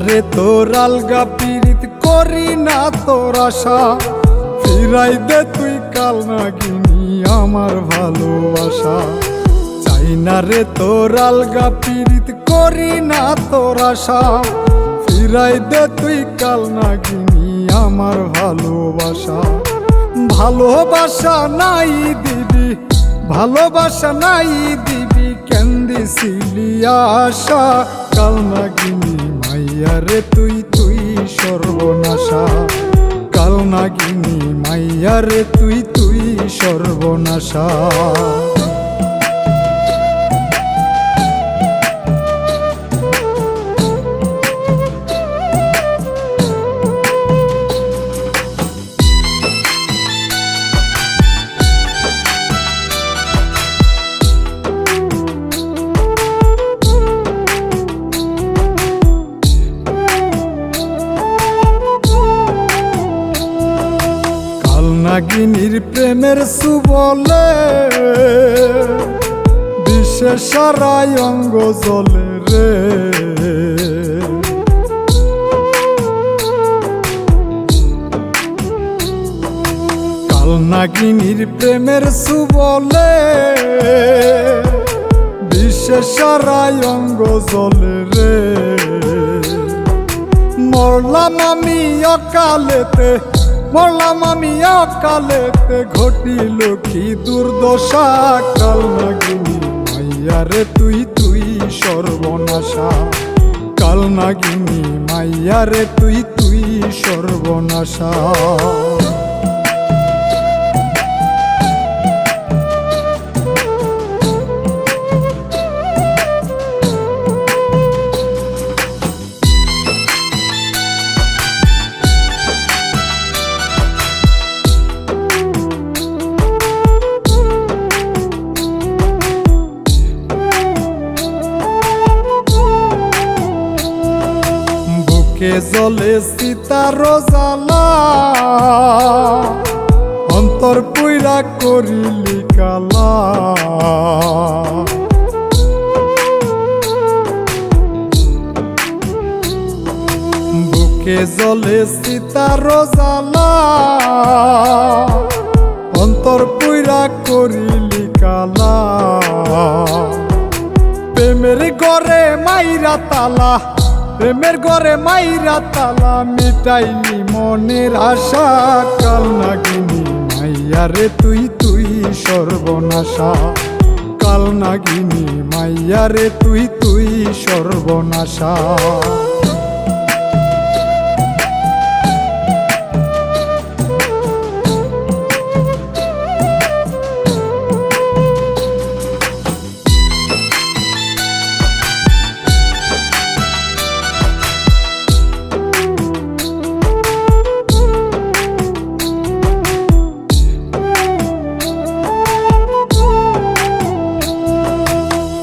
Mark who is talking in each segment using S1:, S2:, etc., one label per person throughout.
S1: রে তোর আলগা পীড়িত করি না তোর আশা, ফিরাই দে তুই কাল নাগিনী আমার ভালোবাসা। চাই না রে তোর আলগা পীড়িত করি না তোর আশা, ফিরাই দে তুই কাল নাগিনী আমার ভালোবাসা। ভালোবাসা নাই দিবি, ভালোবাসা নাই দিবি, কেন দিছিলি আশা কাল নাগিনী মাইয়া রে তুই তুই সর্বনাশা। কাল নাগিনী মাইয়া রে তুই তুই সর্বনাশা। নাগিনীর প্রেমের সুবলে বিশ্বে সারাই অঙ্গ জলে রে। কাল নাগিনীর প্রেমের সুবলে বিশ্বে সারাই অঙ্গ জলে রে। মরলাম আমি অকালেতে, মরলাম আমি অকালেতে, ঘটিল কি দুর্দশা কাল নাগিনী মাইয়া রে তুই তুই সর্বনাশা। কাল নাগিনী মাইয়া রে তুই তুই সর্বনাশা। কে জলে সীতার জ্বালা, অন্তর পুইরা করিলি কালা। বুকে জলে সীতার জ্বালা, অন্তর পুইরা করিলি কালা। প্রেমের ঘরে মাইরা তালা, প্রেমের ঘরে মাইরা তালা, মিটাইলি মনের আশা কাল নাগিনী মাইয়া রে তুই তুই সর্বনাশা। কাল নাগিনী মাইয়া রে তুই তুই সর্বনাশা।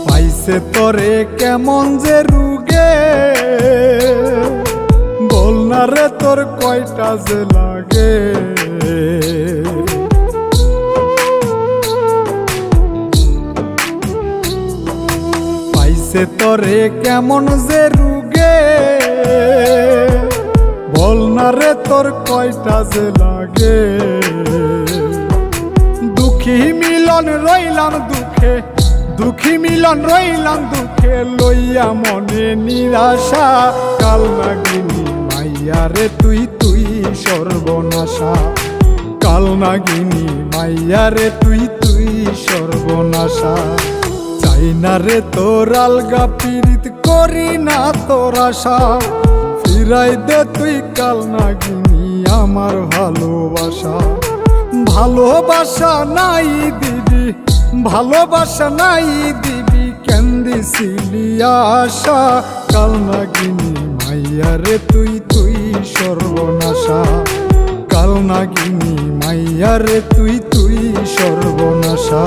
S1: পাইছে তোরে কেমন যে রুগে, বল না রে তোর কয়টা যে লাগে। পাইছে তোরে কেমন যে রুগে, বল না রে তোর কয়টা যে লাগে। দুঃখী মিলন রইলাম দুঃখে, দুঃখী মিলন রইলাম দুঃখে, লইয়া মনে নিরাশা কাল নাগিনী মাইয়া রে তুই তুই সর্বনাশা। কাল নাগিনী মাইয়া রে তুই তুই সর্বনাশা। চাই না রে তোর আলগা পীড়িত করি না তোর আশা, ফিরাই দে তুই কাল নাগিনী আমার ভালোবাসা। ভালোবাসা নাই দিবি, ভালোবাসা নাই দিবি, কেন দিছিলি আশা কাল নাগিনী মাইয়া রে তুই তুই সর্বনাশা। কাল নাগিনী মাইয়া রে তুই তুই সর্বনাশা।